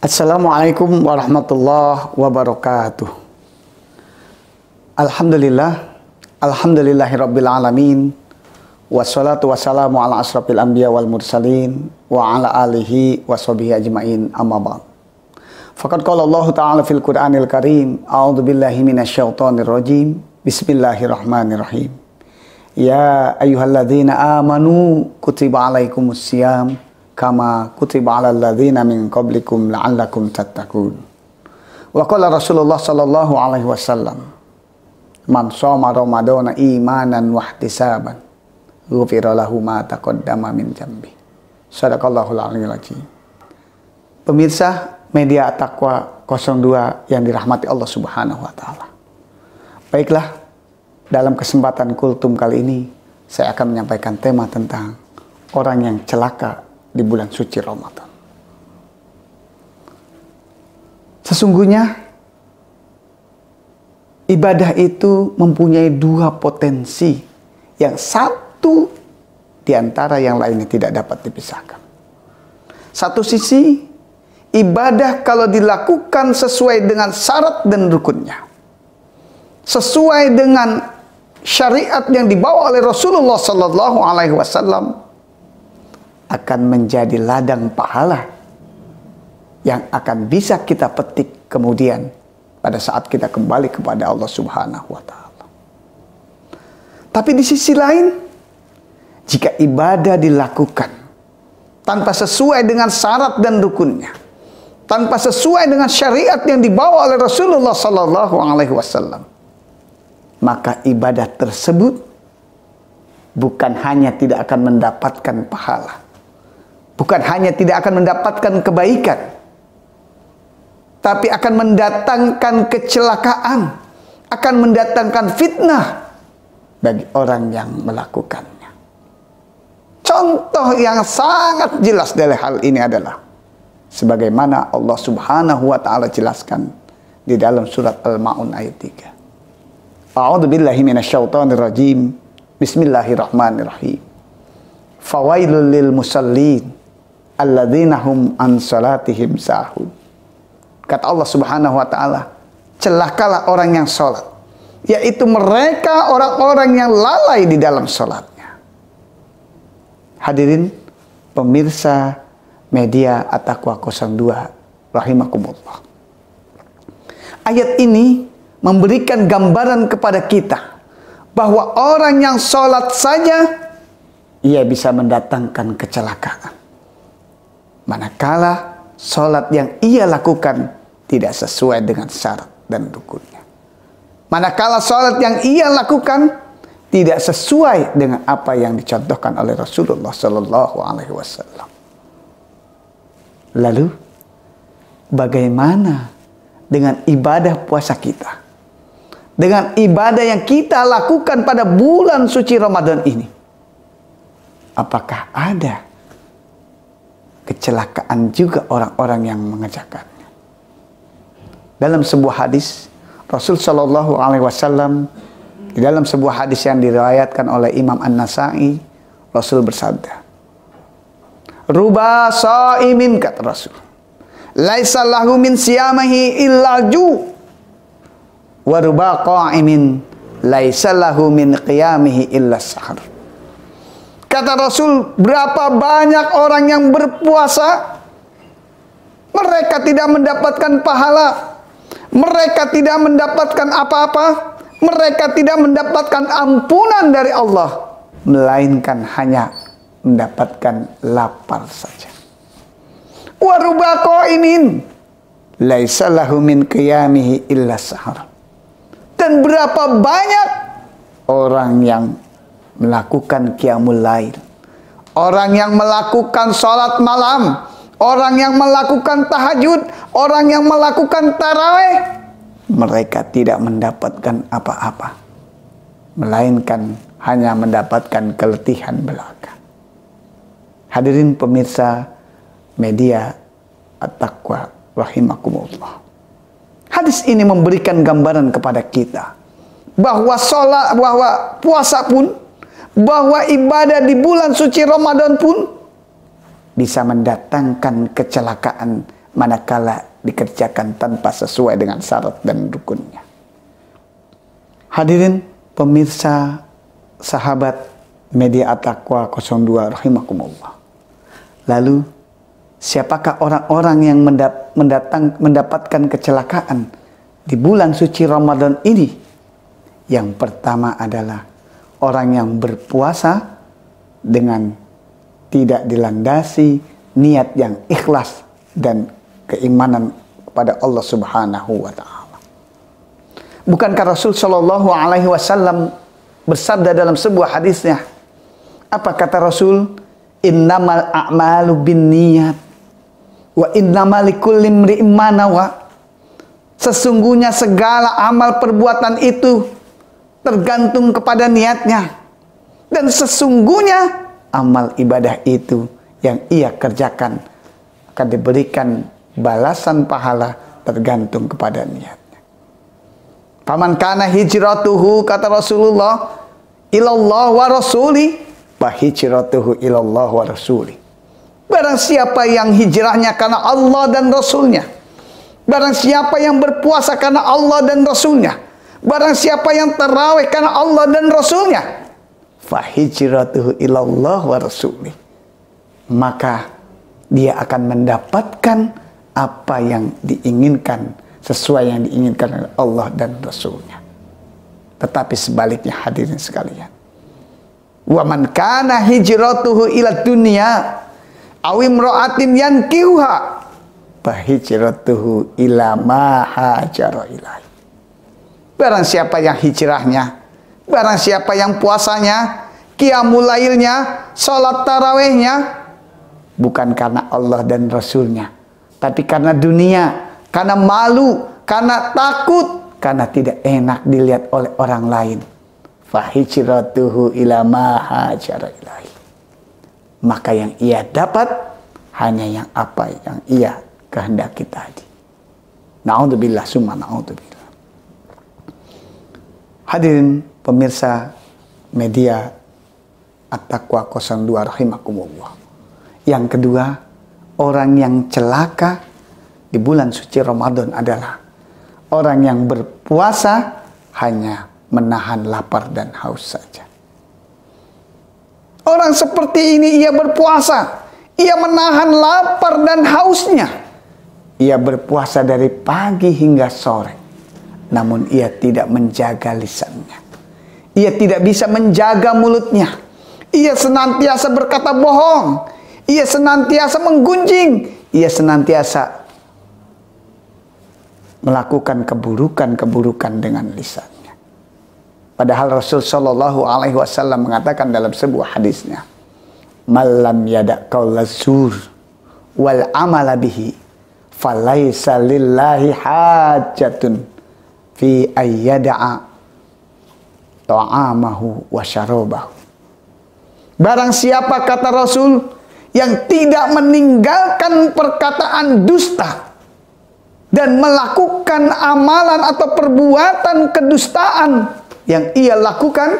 Assalamualaikum warahmatullahi wabarakatuh. Alhamdulillahirabbil alamin. Wassalatu wassalamu ala asrafil anbiya wal mursalin wa ala alihi washabihi ajmain, amma ba'd. Faqad qala Allah ta'ala fil Qur'anil Karim, a'udzu billahi minasyaitonir rajim. Bismillahirrahmanirrahim. Ya ayyuhalladzina amanu kutiba alaikumus syiyam kama kutiba alal ladzina min qablikum la'allakum tattaqun. Wa qala Rasulullah sallallahu alaihi wasallam, man shoma ramadhana imanan wa ihtisaban ghufira lahu ma taqaddama min dzambi. Shadaqallahul aliyyil azim. Pemirsa media Taqwa 02 yang dirahmati Allah Subhanahu wa taala. Baiklah, dalam kesempatan kultum kali ini saya akan menyampaikan tema tentang orang yang celaka di bulan suci Ramadan. Sesungguhnya ibadah itu mempunyai dua potensi yang satu di antara yang lainnya tidak dapat dipisahkan. Satu sisi, ibadah kalau dilakukan sesuai dengan syarat dan rukunnya, sesuai dengan syariat yang dibawa oleh Rasulullah Sallallahu Alaihi Wasallam, akan menjadi ladang pahala yang akan bisa kita petik kemudian pada saat kita kembali kepada Allah Subhanahu wa taala. Tapi di sisi lain, jika ibadah dilakukan tanpa sesuai dengan syarat dan rukunnya, tanpa sesuai dengan syariat yang dibawa oleh Rasulullah sallallahu alaihi wasallam, maka ibadah tersebut bukan hanya tidak akan mendapatkan pahala, bukan hanya tidak akan mendapatkan kebaikan, tapi akan mendatangkan kecelakaan, akan mendatangkan fitnah bagi orang yang melakukannya. Contoh yang sangat jelas dari hal ini adalah sebagaimana Allah Subhanahu wa taala jelaskan di dalam surat Al-Maun ayat 3. A'udzu billahi minasyaitonir rajim. Bismillahirrahmanirrahim. Fawailul lil musallin alladzina hum an salatihim sahun. Kata Allah Subhanahu wa taala, celakalah orang yang salat, yaitu mereka orang-orang yang lalai di dalam salatnya. Hadirin pemirsa media At-Taqwa 02 rahimakumullah. Ayat ini memberikan gambaran kepada kita bahwa orang yang salat saja ia bisa mendatangkan kecelakaan, manakala salat yang ia lakukan tidak sesuai dengan syarat dan rukunnya. Manakala salat yang ia lakukan tidak sesuai dengan apa yang dicontohkan oleh Rasulullah Sallallahu Alaihi Wasallam. Lalu, bagaimana dengan ibadah puasa kita? Dengan ibadah yang kita lakukan pada bulan suci Ramadan ini? Apakah ada kecelakaan juga orang-orang yang mengerjakannya? Dalam sebuah hadis Rasul Shallallahu Alaihi Wasallam, di dalam sebuah hadis yang diriwayatkan oleh Imam An-Nasai, Rasul bersabda, "Ruba shaimin," kata Rasul, "laisa lahu min siyamihi illa ju, wa ruba qa'imin laisa lahu min qiyamihi illa sahar." Kata Rasul, berapa banyak orang yang berpuasa, mereka tidak mendapatkan pahala, mereka tidak mendapatkan apa-apa, mereka tidak mendapatkan ampunan dari Allah, melainkan hanya mendapatkan lapar saja. Wa ruba qa'imin laisa lahu min qiyamihi illa sahar. Dan berapa banyak orang yang melakukan qiyamul lail, orang yang melakukan salat malam, orang yang melakukan tahajud, orang yang melakukan tarawih, mereka tidak mendapatkan apa-apa, melainkan hanya mendapatkan keletihan belaka. Hadirin pemirsa media At-Taqwa rahimakumullah. Hadis ini memberikan gambaran kepada kita bahwa salat, bahwa puasa pun, bahwa ibadah di bulan suci Ramadan pun bisa mendatangkan kecelakaan manakala dikerjakan tanpa sesuai dengan syarat dan rukunnya. Hadirin pemirsa sahabat media At-Taqwa 02 rahimakumullah. Lalu siapakah orang-orang yang mendapatkan kecelakaan di bulan suci Ramadan ini? Yang pertama adalah orang yang berpuasa dengan tidak dilandasi niat yang ikhlas dan keimanan kepada Allah Subhanahu wa taala. Bukankah Rasul Shallallahu alaihi wasallam bersabda dalam sebuah hadisnya, apa kata Rasul? Innamal a'malu binniyat wa innamal likulli imri'in ma nawa. Sesungguhnya segala amal perbuatan itu tergantung kepada niatnya, dan sesungguhnya amal ibadah itu yang ia kerjakan akan diberikan balasan pahala tergantung kepada niatnya. Faman kana hijratuhu, kata Rasulullah, ilallah wa rasuli, fa hijratuhu ilallah wa rasuli. Barang siapa yang hijrahnya karena Allah dan Rasulnya, barang siapa yang berpuasa karena Allah dan Rasulnya, barang siapa yang tarawih karena Allah dan Rasulnya, fa hijratuhu ilallah wa rasuli, maka dia akan mendapatkan apa yang diinginkan, sesuai yang diinginkan oleh Allah dan Rasulnya. Tetapi sebaliknya hadirin sekalian, wa man kana hijratuhu ila dunya aw imra'atin yankihuha fa hijratuhu ila ma hajara ilaihi. Barang siapa yang hijrahnya, barang siapa yang puasanya, qiyamul lailnya, salat tarawihnya bukan karena Allah dan Rasulnya, tapi karena dunia, karena malu, karena takut, karena tidak enak dilihat oleh orang lain, fa hijratuhu ila ma hajara ilaihi, maka yang ia dapat hanya yang apa yang ia kehendaki tadi. Na'udzubillah summa na'udzubillah. Hadirin pemirsa media At-Taqwa 02 rahimakumullah. Yang kedua, orang yang celaka di bulan suci Ramadan adalah orang yang berpuasa hanya menahan lapar dan haus saja. Orang seperti ini, ia berpuasa, ia menahan lapar dan hausnya. Ia berpuasa dari pagi hingga sore, namun ia tidak menjaga lisannya. Ia tidak bisa menjaga mulutnya. Ia senantiasa berkata bohong. Ia senantiasa menggunjing. Ia senantiasa melakukan keburukan-keburukan dengan lisannya. Padahal Rasul Shallallahu alaihi wasallam mengatakan dalam sebuah hadisnya, "Malam yada' qaula zur wal amala bihi, falaisa lillahi hajatun fi ayyada'a ta'amahu wa syarabahu." Barang siapa, kata Rasul, yang tidak meninggalkan perkataan dusta dan melakukan amalan atau perbuatan kedustaan yang ia lakukan,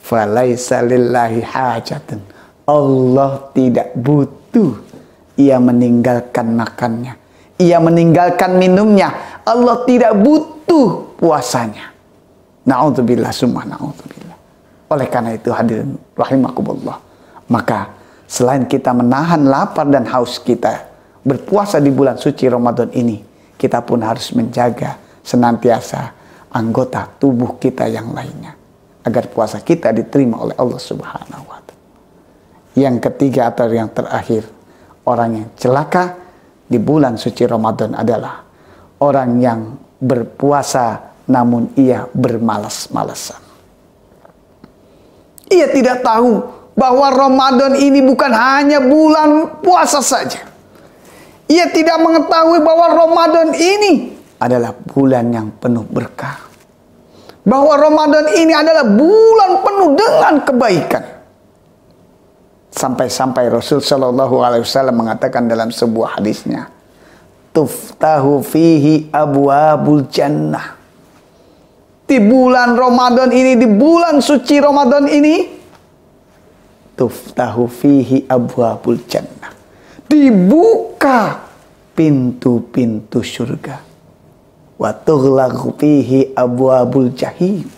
falaisa lillahi hajatun, Allah tidak butuh ia meninggalkan makannya, ia meninggalkan minumnya, Allah tidak butuh puasanya. Na'udzubillah summa na'udzubillah. Oleh karena itu hadirin rahimakumullah, maka selain kita menahan lapar dan haus kita berpuasa di bulan suci Ramadan ini, kita pun harus menjaga senantiasa anggota tubuh kita yang lainnya, agar puasa kita diterima oleh Allah Subhanahu wa ta'ala. Yang ketiga atau yang terakhir, orang yang celaka di bulan suci Ramadan adalah orang yang berpuasa namun ia bermalas-malasan. Ia tidak tahu bahwa Ramadan ini bukan hanya bulan puasa saja. Ia tidak mengetahui bahwa Ramadan ini adalah bulan yang penuh berkah. Bahwa Ramadan ini adalah bulan penuh dengan kebaikan. Sampai-sampai Rasul Shallallahu alaihi wasallam mengatakan dalam sebuah hadisnya, "Tuftahu fihi abwabul jannah." Di bulan Ramadan ini, di bulan suci Ramadan ini, tuftahu fihi abwabul jannah, dibuka pintu-pintu surga. Wa tughlaqu fihi abwabul jahim,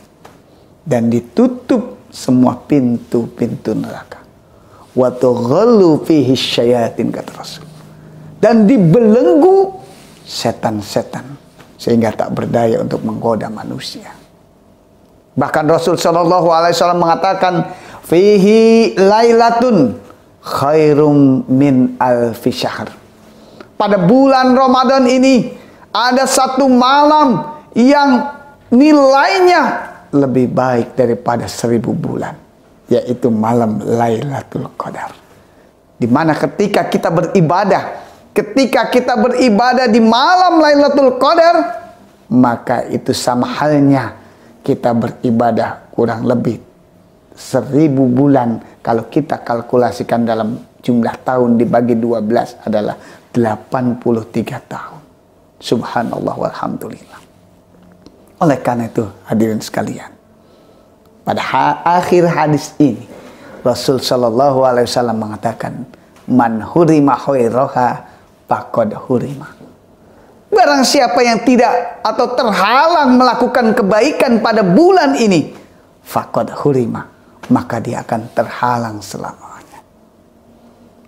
dan ditutup semua pintu-pintu neraka. Wa tughallu fihi syayatin, kata Rasul, dan dibelenggu setan-setan sehingga tak berdaya untuk menggoda manusia. Bahkan Rasul Shallallahu Alaihi Wasallam mengatakan, fihi lailatun khairum min alfi syahr. Pada bulan Ramadan ini ada satu malam yang nilainya lebih baik daripada 1000 bulan, yaitu malam Lailatul Qadar. Di mana ketika kita beribadah di malam Lailatul Qadar, maka itu sama halnya kita beribadah kurang lebih 1000 bulan. Kalau kita kalkulasikan dalam jumlah tahun dibagi 12 adalah 83 tahun. Subhanallah walhamdulillah. Oleh karena itu, hadirin sekalian, pada akhir hadis ini Rasul Shallallahu Alaihi Wasallam mengatakan, man hurima khairaha faqad hurima. Barang siapa yang tidak atau terhalang melakukan kebaikan pada bulan ini, faqad hurima, maka dia akan terhalang selamanya.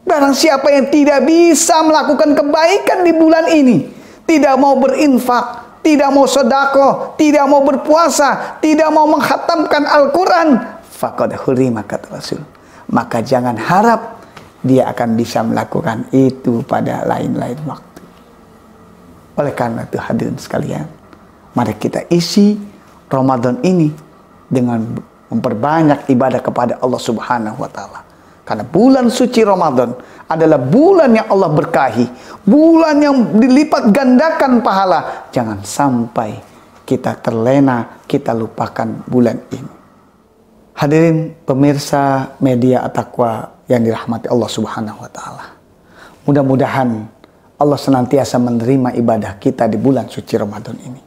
Barang siapa yang tidak bisa melakukan kebaikan di bulan ini, tidak mau berinfak, tidak mau sedekah, tidak mau berpuasa, tidak mau menghatamkan Al-Quran, faqad hurima, kata Rasul, maka jangan harap dia akan bisa melakukan itu pada lain-lain waktu. Oleh karena itu, hadirin sekalian, mari kita isi Ramadan ini dengan memperbanyak ibadah kepada Allah Subhanahu wa Ta'ala. Karena bulan suci Ramadan adalah bulan yang Allah berkahi, bulan yang dilipat gandakan pahala. Jangan sampai kita terlena, kita lupakan bulan ini. Hadirin pemirsa media At-Taqwa yang dirahmati Allah Subhanahu wa Ta'ala, mudah-mudahan Allah senantiasa menerima ibadah kita di bulan suci Ramadan ini,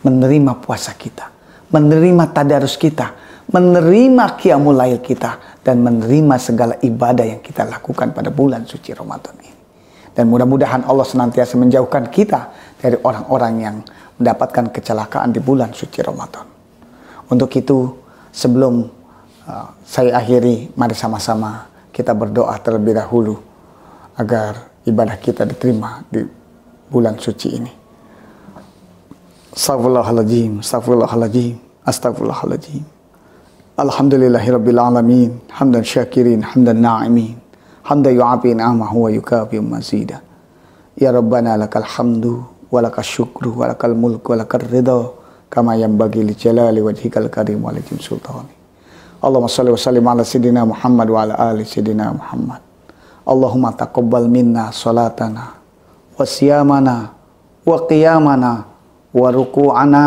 menerima puasa kita, menerima tadarus kita, menerima qiyamul lail kita, dan menerima segala ibadah yang kita lakukan pada bulan suci Ramadan ini. Dan mudah-mudahan Allah senantiasa menjauhkan kita dari orang-orang yang mendapatkan kecelakaan di bulan suci Ramadan. Untuk itu, sebelum saya akhiri, mari sama-sama kita berdoa terlebih dahulu agar ibadah kita diterima di bulan suci ini. Astaghfirullahaladzim, astaghfirullahaladzim, astaghfirullahaladzim. Alhamdulillahirabbil alamin, hamdan syakirin, hamdan na'imin, hamdan yu'afi ni'amahu wa yukafi mazida. Ya Rabbana lakal hamdu wa lakal syukru wa lakal mulku wa lakal ridha kama yanbaghi li jalali wajhikal karim wa li sultani. Allahumma shalli wa sallim ala sayyidina Muhammad wa ala ali sayyidina Muhammad. Allahumma taqabbal minna salatana wa siyamana wa qiyamana wa ruku'ana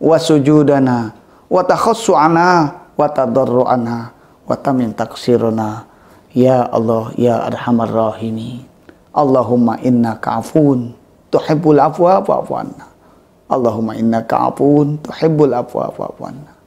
wa sujudana wa takhassu'ana wa tadarru'ana wa tamin taksiruna. Ya Allah, ya arhamar rahimin. Allahumma innaka afun tuhibbul afwa fa'fu anna. Allahumma innaka afun tuhibbul afwa fa'fu anna.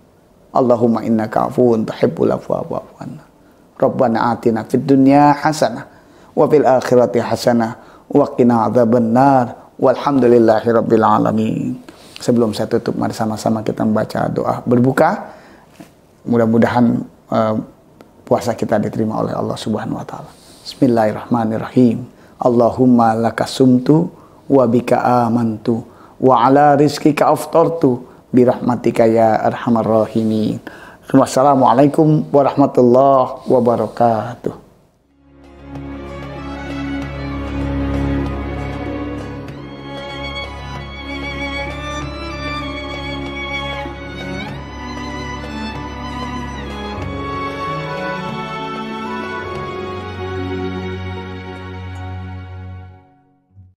Allahumma innaka afun tuhibbul afwa fa'fu anna. Rabbana atina fid dunya hasanah wa fil akhirati hasanah wa qina adzabannar walhamdulillahirabbil alamin. Sebelum saya tutup, mari sama-sama kita membaca doa berbuka. Mudah-mudahan puasa kita diterima oleh Allah Subhanahu wa Ta'ala. Bismillahirrahmanirrahim. Allahumma lakasumtu wa bika amantu wa ala rizkika aftartu birahmatika ya arhamar rahimin. Wassalamualaikum warahmatullahi wabarakatuh.